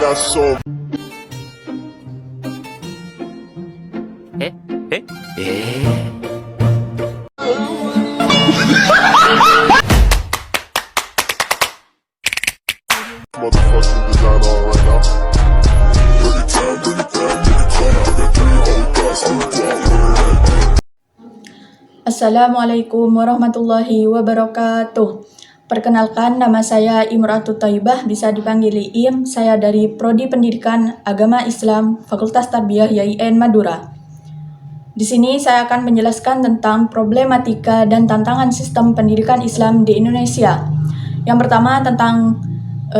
got so motherfucking designer right now. Bring it down, bring it down, bring it down. I got 3 old guys on the block. Assalamualaikum warahmatullahi wabarakatuh. Perkenalkan, nama saya Imratul Thaibah, bisa dipanggil Iim. Saya dari Prodi Pendidikan Agama Islam Fakultas Tarbiyah YIN Madura. Di sini saya akan menjelaskan tentang problematika dan tantangan sistem pendidikan Islam di Indonesia. Yang pertama tentang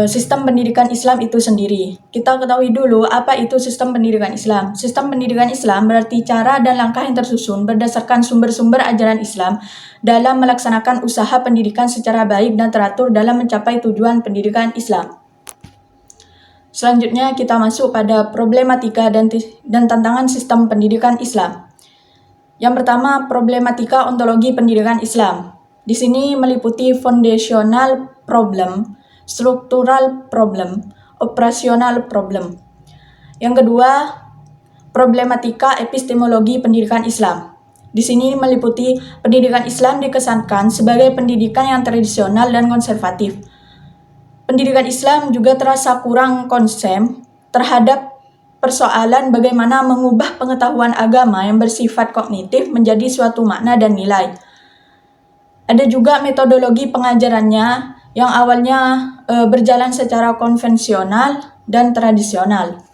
sistem pendidikan Islam itu sendiri. Kita ketahui dulu apa itu sistem pendidikan Islam. Sistem pendidikan Islam berarti cara dan langkah yang tersusun berdasarkan sumber-sumber ajaran Islam dalam melaksanakan usaha pendidikan secara baik dan teratur dalam mencapai tujuan pendidikan Islam. Selanjutnya kita masuk pada problematika dan tantangan sistem pendidikan Islam. Yang pertama, problematika ontologi pendidikan Islam. Di sini meliputi foundational problem, struktural problem, operasional problem. Yang kedua, problematika epistemologi pendidikan Islam. Di sini meliputi pendidikan Islam dikesankan sebagai pendidikan yang tradisional dan konservatif. Pendidikan Islam juga terasa kurang konsen terhadap persoalan bagaimana mengubah pengetahuan agama yang bersifat kognitif menjadi suatu makna dan nilai. Ada juga metodologi pengajarannya yang awalnya berjalan secara konvensional dan tradisional.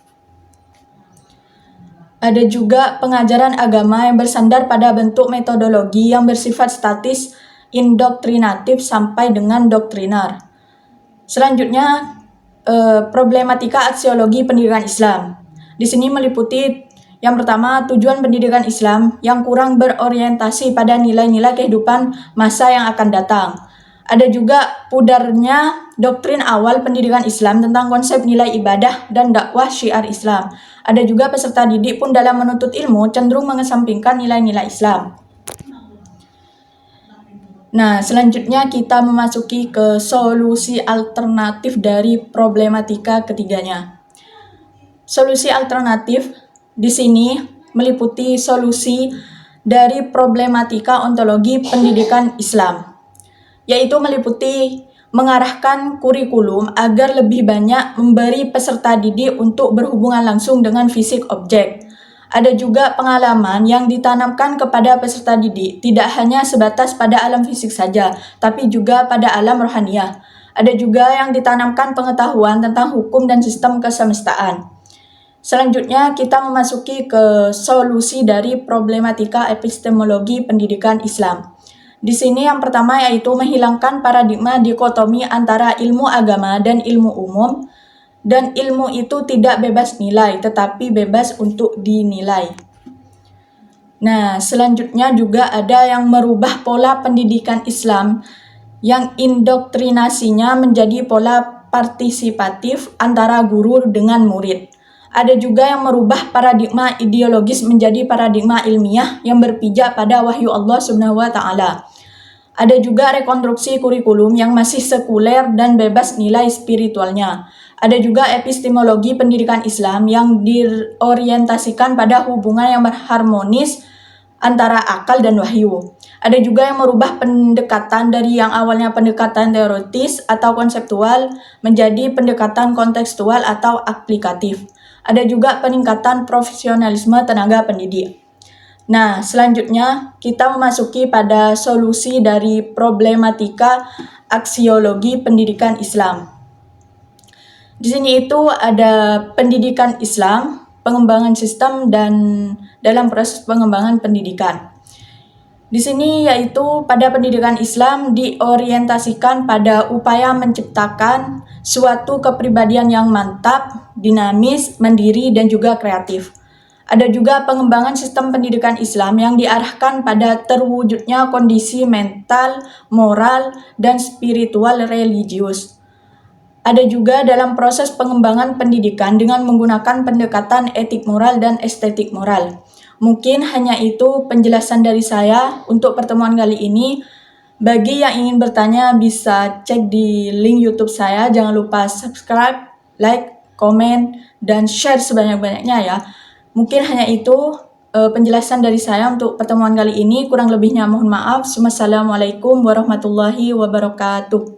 Ada juga pengajaran agama yang bersandar pada bentuk metodologi yang bersifat statis, indoktrinatif sampai dengan doktrinar. Selanjutnya, problematika aksiologi pendidikan Islam. Di sini meliputi yang pertama, tujuan pendidikan Islam yang kurang berorientasi pada nilai-nilai kehidupan masa yang akan datang. Ada juga pudarnya doktrin awal pendidikan Islam tentang konsep nilai ibadah dan dakwah syiar Islam. Ada juga peserta didik pun dalam menuntut ilmu cenderung mengesampingkan nilai-nilai Islam. Nah, selanjutnya kita memasuki ke solusi alternatif dari problematika ketiganya. Solusi alternatif di sini meliputi solusi dari problematika ontologi pendidikan Islam, yaitu meliputi mengarahkan kurikulum agar lebih banyak memberi peserta didik untuk berhubungan langsung dengan fisik objek. Ada juga pengalaman yang ditanamkan kepada peserta didik tidak hanya sebatas pada alam fisik saja, tapi juga pada alam rohaniah. Ada juga yang ditanamkan pengetahuan tentang hukum dan sistem kesemestaan. Selanjutnya kita memasuki ke solusi dari problematika epistemologi pendidikan Islam. Di sini yang pertama yaitu menghilangkan paradigma dikotomi antara ilmu agama dan ilmu umum, dan ilmu itu tidak bebas nilai tetapi bebas untuk dinilai. Nah, selanjutnya juga ada yang merubah pola pendidikan Islam yang indoktrinasinya menjadi pola partisipatif antara guru dengan murid. Ada juga yang merubah paradigma ideologis menjadi paradigma ilmiah yang berpijak pada wahyu Allah Subhanahu wa taala. Ada juga rekonstruksi kurikulum yang masih sekuler dan bebas nilai spiritualnya. Ada juga epistemologi pendidikan Islam yang diorientasikan pada hubungan yang harmonis antara akal dan wahyu. Ada juga yang merubah pendekatan dari yang awalnya pendekatan teoritis atau konseptual menjadi pendekatan kontekstual atau aplikatif. Ada juga peningkatan profesionalisme tenaga pendidik. Nah, selanjutnya kita memasuki pada solusi dari problematika aksiologi pendidikan Islam. Di sini itu ada pendidikan Islam, pengembangan sistem, dan dalam proses pengembangan pendidikan. Di sini yaitu pada pendidikan Islam diorientasikan pada upaya menciptakan suatu kepribadian yang mantap, dinamis, mandiri, dan juga kreatif. Ada juga pengembangan sistem pendidikan Islam yang diarahkan pada terwujudnya kondisi mental, moral, dan spiritual religius. Ada juga dalam proses pengembangan pendidikan dengan menggunakan pendekatan etik moral dan estetik moral. Mungkin hanya itu penjelasan dari saya untuk pertemuan kali ini. Bagi yang ingin bertanya bisa cek di link YouTube saya. Jangan lupa subscribe, like, komen, dan share sebanyak-banyaknya ya. Mungkin hanya itu penjelasan dari saya untuk pertemuan kali ini. Kurang lebihnya mohon maaf. Wassalamualaikum warahmatullahi wabarakatuh.